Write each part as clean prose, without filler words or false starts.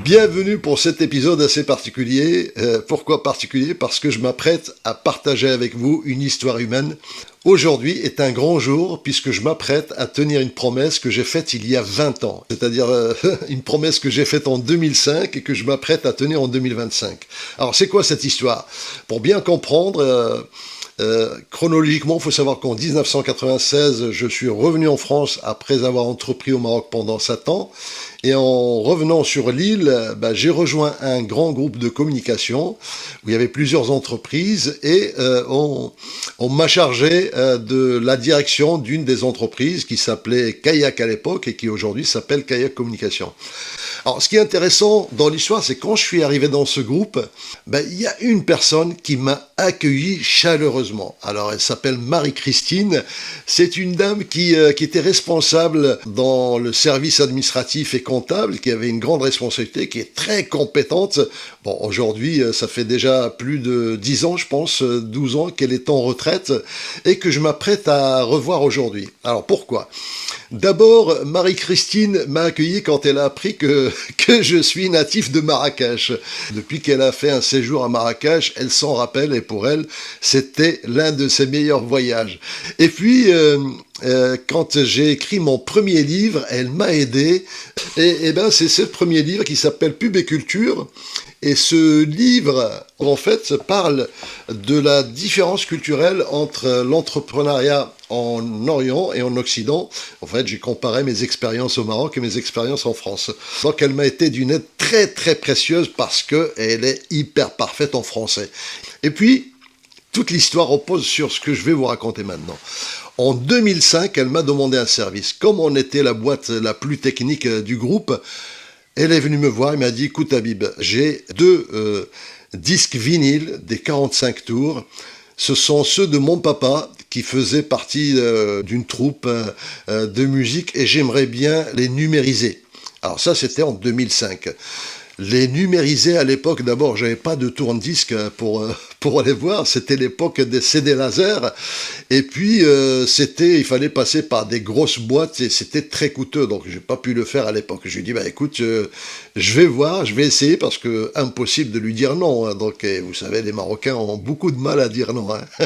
Bienvenue pour cet épisode assez particulier. Pourquoi particulier? Parce que je m'apprête à partager avec vous une histoire humaine. Aujourd'hui est un grand jour puisque je m'apprête à tenir une promesse que j'ai faite il y a 20 ans. C'est-à-dire une promesse que j'ai faite en 2005 et que je m'apprête à tenir en 2025. Alors c'est quoi cette histoire? Pour bien comprendre... chronologiquement, il faut savoir qu'en 1996, je suis revenu en France après avoir entrepris au Maroc pendant 7 ans. Et en revenant sur l'île, j'ai rejoint un grand groupe de communication où il y avait plusieurs entreprises et on m'a chargé de la direction d'une des entreprises qui s'appelait Kayak à l'époque et qui aujourd'hui s'appelle Kayak Communication. Alors, ce qui est intéressant dans l'histoire, c'est quand je suis arrivé dans ce groupe, il y a une personne qui m'a accueilli chaleureusement. Alors, elle s'appelle Marie-Christine. C'est une dame qui était responsable dans le service administratif et comptable, qui avait une grande responsabilité, qui est très compétente. Bon, aujourd'hui, ça fait déjà plus de 10 ans, je pense, 12 ans qu'elle est en retraite et que je m'apprête à revoir aujourd'hui. Alors, pourquoi ? D'abord, Marie-Christine m'a accueilli quand elle a appris que je suis natif de Marrakech. Depuis qu'elle a fait un séjour à Marrakech, elle s'en rappelle et pour elle, c'était l'un de ses meilleurs voyages. Et puis, quand j'ai écrit mon premier livre, elle m'a aidé. Et c'est ce premier livre qui s'appelle Pub et Culture. Et ce livre, en fait, parle de la différence culturelle entre l'entrepreneuriat en Orient et en Occident. En fait, j'ai comparé mes expériences au Maroc et mes expériences en France. Donc, elle m'a été d'une aide très, très précieuse parce qu'elle est hyper parfaite en français. Et puis, toute l'histoire repose sur ce que je vais vous raconter maintenant. En 2005, elle m'a demandé un service. Comme on était la boîte la plus technique du groupe, elle est venue me voir et m'a dit « Écoute Habib, j'ai 2 disques vinyles des 45 tours. Ce sont ceux de mon papa qui faisait partie d'une troupe de musique et j'aimerais bien les numériser. » Alors ça, c'était en 2005. Les numériser à l'époque, d'abord, j'avais pas de tourne-disque pour aller voir, c'était l'époque des CD laser, et puis il fallait passer par des grosses boîtes et c'était très coûteux, donc j'ai pas pu le faire à l'époque. Je lui ai dit, écoute, je vais voir, je vais essayer, parce que impossible de lui dire non, hein. Donc vous savez, les Marocains ont beaucoup de mal à dire non, hein.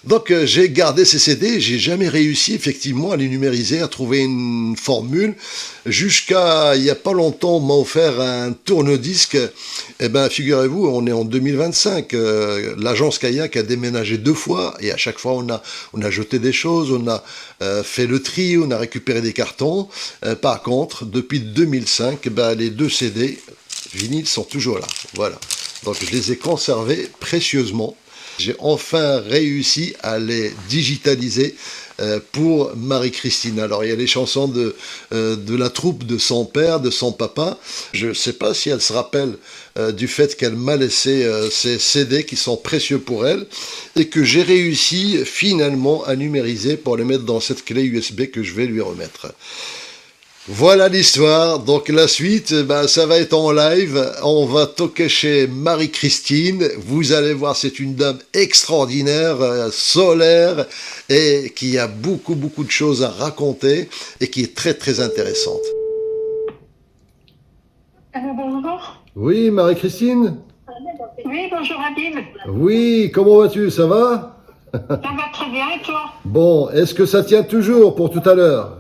Donc j'ai gardé ces CD, j'ai jamais réussi effectivement à les numériser, à trouver une formule, jusqu'à il y a pas longtemps, on m'a offert un tourne-disque. Figurez-vous, on est en 2025, l'agence Kayak a déménagé 2 fois, et à chaque fois on a jeté des choses, on a fait le tri, on a récupéré des cartons. Par contre, depuis 2005, les 2 CD vinyles sont toujours là. Voilà. Donc je les ai conservés précieusement. J'ai enfin réussi à les digitaliser pour Marie-Christine. Alors il y a les chansons de la troupe de son père, de son papa. Je ne sais pas si elle se rappelle du fait qu'elle m'a laissé ces CD qui sont précieux pour elle et que j'ai réussi finalement à numériser pour les mettre dans cette clé USB que je vais lui remettre. Voilà l'histoire, donc la suite, ça va être en live, on va toquer chez Marie-Christine, vous allez voir, c'est une dame extraordinaire, solaire, et qui a beaucoup de choses à raconter, et qui est très très intéressante. Bonjour. Oui, Marie-Christine? Oui, bonjour Habib. Oui, comment vas-tu, ça va? Ça va très bien, et toi? Bon, est-ce que ça tient toujours pour tout à l'heure?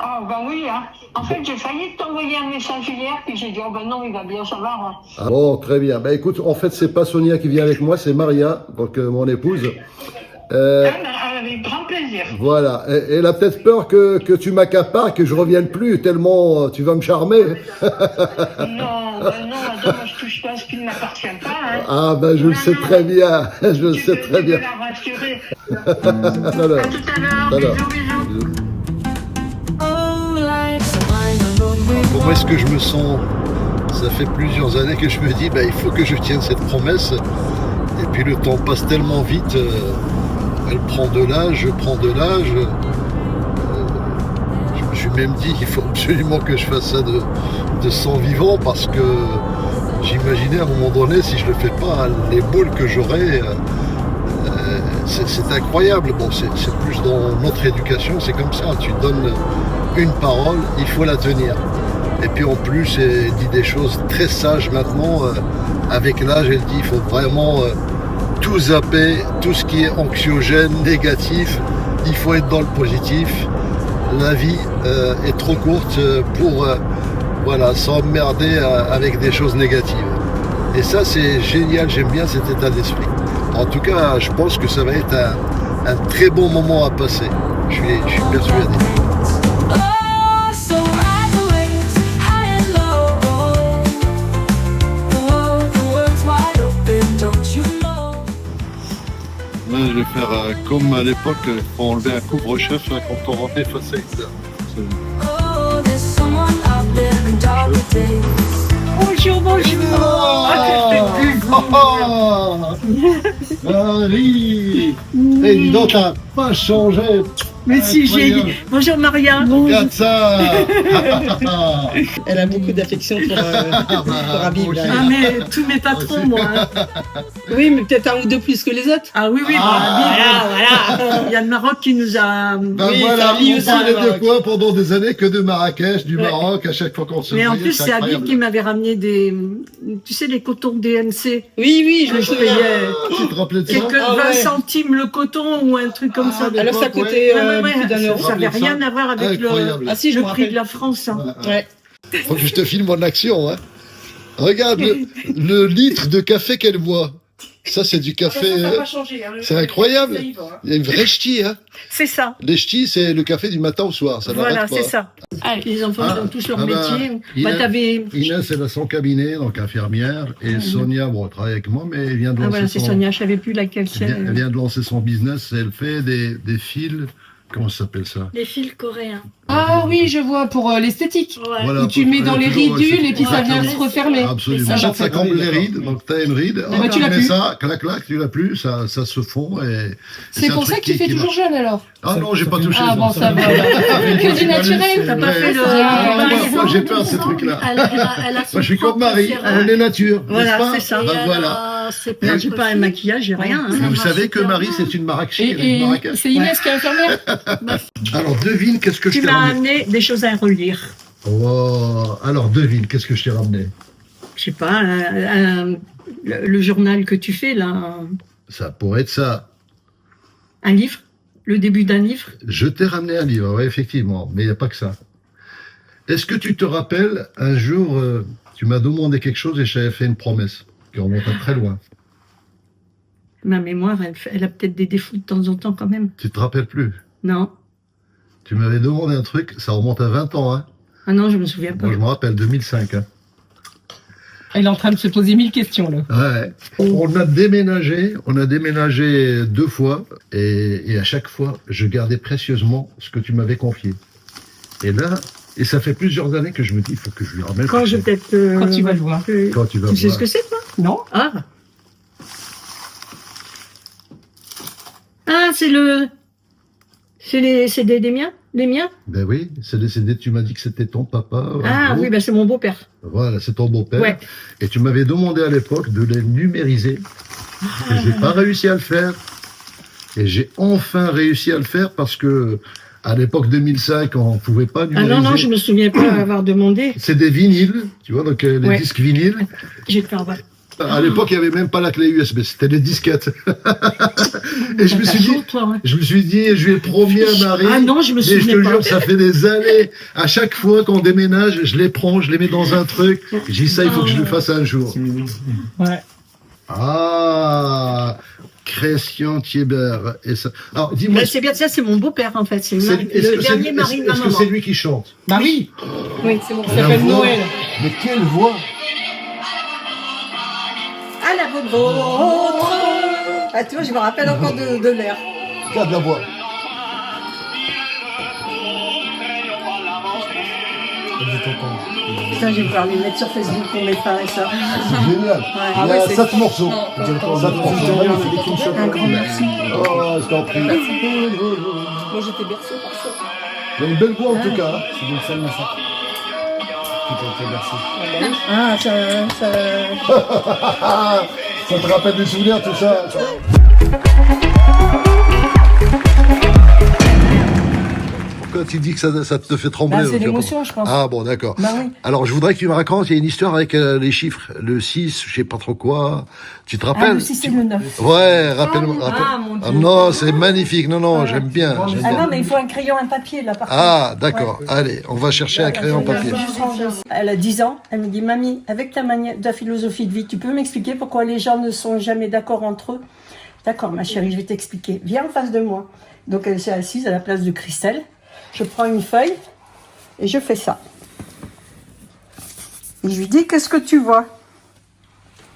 Oh, oui, hein. En fait, j'ai failli t'envoyer un message hier, puis j'ai dit, non, il va bien savoir. Hein. Ah bon, très bien. Écoute, en fait, c'est pas Sonia qui vient avec moi, c'est Maria, donc mon épouse. Avec grand plaisir. Voilà. Elle a peut-être peur que tu m'accapares, que je revienne plus, tellement tu vas me charmer. Non, attends, moi je touche pas à ce qui ne m'appartient pas. Hein. Ah je le sais très bien, je le sais très bien. Tu peux la rassurer. À tout à l'heure. À tout à l'heure, bisous. Comment est-ce que je me sens? Ça fait plusieurs années que je me dis, il faut que je tienne cette promesse. Et puis le temps passe tellement vite, elle prend de l'âge, je prends de l'âge. Je me suis même dit qu'il faut absolument que je fasse ça de 100 vivants parce que j'imaginais à un moment donné, si je le fais pas, les boules que j'aurais, c'est incroyable. Bon, c'est plus dans notre éducation, c'est comme ça. Tu donnes une parole, il faut la tenir. Et puis en plus, elle dit des choses très sages maintenant. Avec l'âge, elle dit qu'il faut vraiment tout zapper, tout ce qui est anxiogène, négatif. Il faut être dans le positif. La vie est trop courte pour s'emmerder avec des choses négatives. Et ça, c'est génial, j'aime bien cet état d'esprit. En tout cas, je pense que ça va être un très bon moment à passer. Je suis persuadé. Là, je vais faire comme à l'époque, pour enlever un couvre-chef quand on rentrait face à ça. Bonjour, bonjour. Marie, et dis donc, t'as pas changé. Mais si, j'ai dit. Bonjour Maria. Regarde ça. Elle a beaucoup d'affection pour Habib. Là. Ah mais tous mes patrons, moi. Hein. Oui, mais peut-être un ou deux plus que les autres. Ah oui, oui, voilà. Il y a le Maroc qui nous a... Ben Oui, voilà, Habib on aussi, parlait le de Maroc. quoi pendant des années que de Marrakech, du Maroc, à chaque fois qu'on se Mais en voyait, plus, c'est Habib incroyable. qui m'avait ramené des... Tu sais, les cotons DNC. Oui, je me Je souviens. payais Tu te rappelais de ça? quelques 20 centimes le coton ou un truc comme ça. Alors ça l'époque, coûtait plus d'un ça euro. n'avait rien à voir avec Incroyable. Ah si, je le me prix de rappelle. la France. Hein. Ouais. Faut que je te filme en action, hein. Regarde le litre de café qu'elle boit. Ça, c'est du café. Ça n'a pas changé. Hein, C'est incroyable. Ça y va, hein. Il y a une vraie ch'ti, hein. C'est ça. Les ch'tis, c'est le café du matin au soir. Ça Voilà, n'arrête pas. c'est ça. Les enfants ont tous leur métier. Inès, T'avais... Inès, elle a son cabinet, donc infirmière. Et Sonia, bon, elle travaille avec moi, mais elle vient de Ah lancer voilà, c'est son... Sonia, je savais plus laquelle c'est. Elle vient de lancer son business. Elle fait des fils. Comment ça s'appelle ça? Les fils coréens. Ah oui, je vois, pour l'esthétique. Ouais. Voilà, Où tu le mets dans les toujours, ridules et puis ça vient exactement. se refermer. Absolument. Ça, Ça, j'en comme fais. les rides. Donc, tu as une ride. bah, tu l'as mets plus. ça, clac, clac, tu l'as plus. Ça se fond. Et C'est un pour ça truc que tu fais toujours marche. jeune alors. Ah non, j'ai pas touché. Ah bon, ça va. Que du naturel, t'as pas fait le- Moi, j'ai peur de ces trucs-là. Elle a Moi, son je suis comme propre Marie. sérum. On est nature. Voilà, n'est-ce pas? c'est ça. Ben, voilà. Non, j'ai pas un maquillage, j'ai rien. hein. Mais vous savez que Marie, c'est une Marrakech. Et c'est Inès qui est infirmière. Alors, devine, qu'est-ce que je Tu t'ai m'as ramené? amené des choses à relire. Oh, alors, devine, qu'est-ce que je t'ai ramené? Je sais pas, le journal que tu fais là, Ça pourrait être ça. un livre, le début d'un livre. Je t'ai ramené un livre, ouais, effectivement, mais il n'y a pas que ça. Est-ce que tu te rappelles, un jour, tu m'as demandé quelque chose et je t'avais fait une promesse qui remonte à très loin. Ma mémoire, elle a peut-être des défauts de temps en temps quand même. Tu te rappelles plus? Non. Tu m'avais demandé un truc, ça remonte à 20 ans, hein. Ah non, je me souviens pas. Moi, je me rappelle, 2005, hein. Elle est en train de se poser 1000 questions là. Ouais. On a déménagé 2 fois, et à chaque fois, je gardais précieusement ce que tu m'avais confié. Et là, et ça fait plusieurs années que je me dis, il faut que je lui ramène. Quand je peut-être. Quand tu vas le voir. Quand tu vas Tu sais voir. ce que c'est, toi? Non. Ah. Ah, c'est le. C'est des miens? Les miens? Ben oui, c'est décédé, tu m'as dit que c'était ton papa. Ah oui, ben c'est mon beau-père. Voilà, c'est ton beau-père. Ouais. Et tu m'avais demandé à l'époque de les numériser. Et j'ai pas réussi à le faire. Et j'ai enfin réussi à le faire parce que à l'époque 2005, on pouvait pas Ah numériser. non, je me souviens pas avoir demandé. C'est des vinyles, tu vois, donc les Ouais. disques vinyles. J'ai fait en bas. À l'époque, il n'y avait même pas la clé USB, c'était des disquettes. Et je me suis dit, Toi, ouais. je lui ai promis à Marie. Ah non, je me mais je souviens te pas. jure, ça fait des années. À chaque fois qu'on déménage, je les prends, je les mets dans un truc. Je dis ça, il faut que je le fasse un jour. Ouais. Ah, Christian Thiebert. Et ça. Alors, dis-moi. Ben, c'est bien ça, c'est mon beau-père en fait. C'est c'est- est-ce le que dernier c'est- mari de ma Est-ce que maman. c'est lui qui chante? Bah oui. Oui, c'est mon Ça s'appelle La voix. Noël. Mais quelle voix! Ah la vôtre. Ah tu vois, je me rappelle encore de l'air. Regarde la voix. Putain, je vais pouvoir lui mettre sur Facebook pour mes frères et sœurs. C'est génial. Ah Il y ouais, a c'est 7 morceaux. Non. 7 morceaux. Magnifique. Un grand merci. Oh, je t'en prie. Moi, j'étais bercée par ça. Il y a une belle voix en tout cas. C'est donc ça le massacre. Tout a été versé. Ah, Ça te rappelle des souvenirs, tout ça. Pourquoi tu dis que ça te fait trembler? Bah, c'est l'émotion, je pense. Ah bon, d'accord. Bah oui. Alors, je voudrais que tu me racontes, il y a une histoire avec les chiffres. Le 6, je sais pas trop quoi. Tu te rappelles? Ah, le 6 et le 9. Ouais, rappelle-moi. Ah, mon Dieu. Ah, non, c'est magnifique. Non, non, j'aime bien. J'aime Ah bien. non, mais il faut un crayon, un papier, là, par contre. Ah, d'accord. Allez, on va chercher un crayon papier. Elle a 10 ans, elle me dit, mamie, avec ta philosophie de vie, tu peux m'expliquer pourquoi les gens ne sont jamais d'accord entre eux? D'accord, ma chérie, je vais t'expliquer. Viens en face de moi. Donc elle s'est assise à la place de Christelle. Je prends une feuille et je fais ça. Et je lui dis, qu'est-ce que tu vois?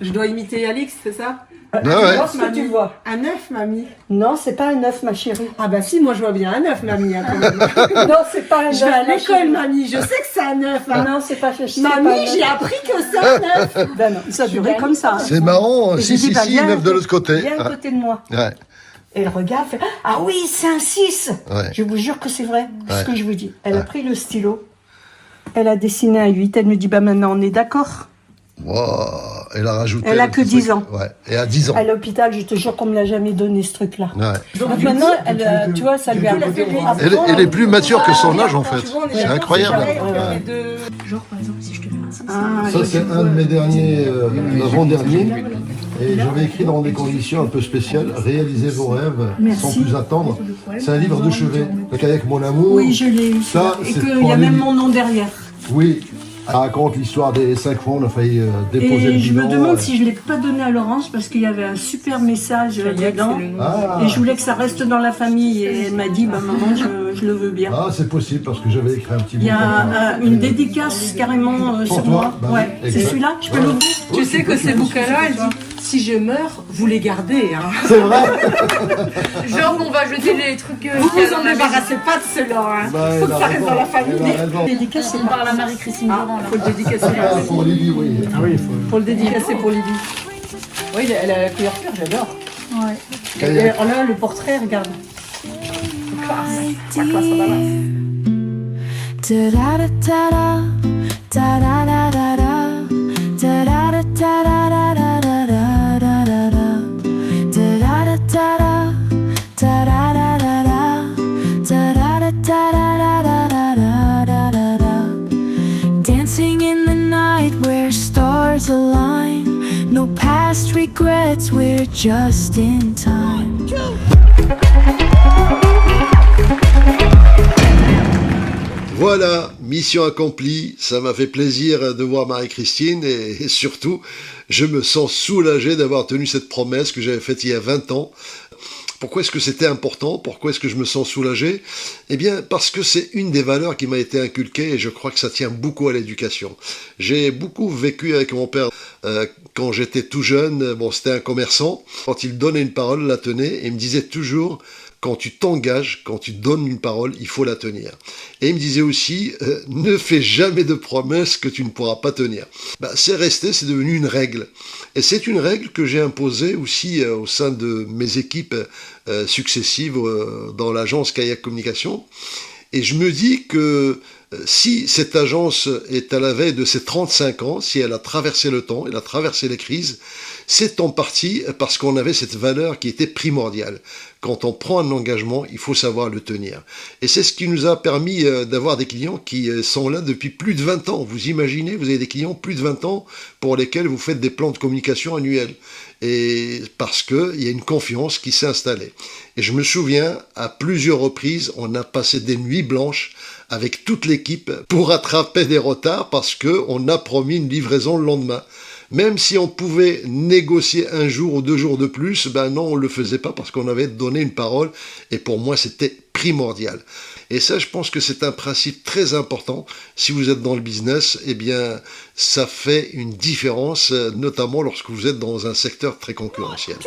Je dois imiter Alix, c'est ça? ouais. Qu'est-ce que tu vois? Un œuf, mamie. Non, c'est pas un œuf, ma chérie. Ah bah si, moi je vois bien un œuf, mamie. Hein, quand même. Non, c'est pas un œuf. Je vais à ma l'école, chérie. mamie. Je sais que c'est un œuf. Hein. Non, c'est pas c'est pas Mamie, un j'ai œuf. appris que c'est un œuf. Ben non, ça durait comme ça. C'est marrant. Et Si, je dis, si, bah, si, viens, 9 de l'autre côté. Viens à côté de moi. Ouais. Et elle regarde, fait « Ah oui, c'est un 6 Ouais. Je vous jure que c'est vrai, Ouais. ce que je vous dis. Elle a pris le stylo, elle a dessiné un 8, elle me dit « Bah maintenant, on est d'accord ?» Wow. Elle a rajouté. Elle a le que petit 10 truc. ans. Ouais. Et à 10 ans. À l'hôpital, je te jure qu'on me l'a jamais donné, ce truc-là. Ouais. Donc maintenant, elle, tu vois, ça lui a... Elle est plus mature que son âge en fait. C'est incroyable. Genre, par exemple, si je te fais un 6. Ah, Ça, c'est un de mes derniers, l'avant-dernier. Et j'avais écrit dans des conditions un peu spéciales, réaliser vos rêves sans plus attendre. C'est un livre de chevet. Donc avec mon amour. Oui, je l'ai eu. Ça, Et c'est qu'il pour y a aller- même mon nom derrière. Oui. Elle raconte l'histoire des 5 fois, on a failli déposer le Et je me bilan. demande si je ne l'ai pas donné à Laurence parce qu'il y avait un super message dedans. Ah, Et je voulais que ça reste dans la famille. Et elle m'a dit, bah maman, je le veux bien. ah c'est possible parce que j'avais écrit un petit Il y a une dédicace carrément Pour sur toi, moi. bah Ouais, oui, c'est exact. celui-là. Je peux Voilà. l'ouvrir. Tu sais que ces bouquins-là, elle dit si je meurs, vous les gardez. Hein. C'est vrai. Genre, on va jeter les trucs. Vous vous en débarrassez pas de cela. Hein. Bah, Faut elle que a ça reste raison. dans la famille. Elle a raison. Dédicace, c'est On parle à Marie-Christine Durand, là. Faut le dédicacer. Ah, pour Lily, oui. Ah oui, il faut. Faut le dédicacer pour Lydie. Oui, elle a la couverture, j'adore. Et Kayak. là, le portrait, regarde. Classe. La classe, ça va. Dancing in the night where stars align. No past regrets, we're just in time. Voilà, mission accomplie. Ça m'a fait plaisir de voir Marie-Christine et surtout, je me sens soulagé d'avoir tenu cette promesse que j'avais faite il y a 20 ans. Pourquoi est-ce que c'était important? Pourquoi est-ce que je me sens soulagé? Eh bien, parce que c'est une des valeurs qui m'a été inculquée et je crois que ça tient beaucoup à l'éducation. J'ai beaucoup vécu avec mon père quand j'étais tout jeune. Bon, c'était un commerçant. Quand il donnait une parole, la tenait et il me disait toujours: quand tu t'engages, quand tu donnes une parole, il faut la tenir. Et il me disait aussi, ne fais jamais de promesses que tu ne pourras pas tenir. Bah, c'est resté, c'est devenu une règle. Et c'est une règle que j'ai imposée aussi au sein de mes équipes successives dans l'agence Kayak Communication. Et je me dis que si cette agence est à la veille de ses 35 ans, si elle a traversé le temps, elle a traversé les crises, c'est en partie parce qu'on avait cette valeur qui était primordiale. Quand on prend un engagement, il faut savoir le tenir. Et c'est ce qui nous a permis d'avoir des clients qui sont là depuis plus de 20 ans. Vous imaginez, vous avez des clients plus de 20 ans pour lesquels vous faites des plans de communication annuels. Et parce qu'il y a une confiance qui s'est installée. Et je me souviens, à plusieurs reprises, on a passé des nuits blanches avec toute l'équipe pour rattraper des retards parce qu'on a promis une livraison le lendemain. Même si on pouvait négocier 1 jour ou 2 jours de plus, ben non, on ne le faisait pas parce qu'on avait donné une parole et pour moi c'était primordial. Et ça, je pense que c'est un principe très important. Si vous êtes dans le business, eh bien, ça fait une différence, notamment lorsque vous êtes dans un secteur très concurrentiel.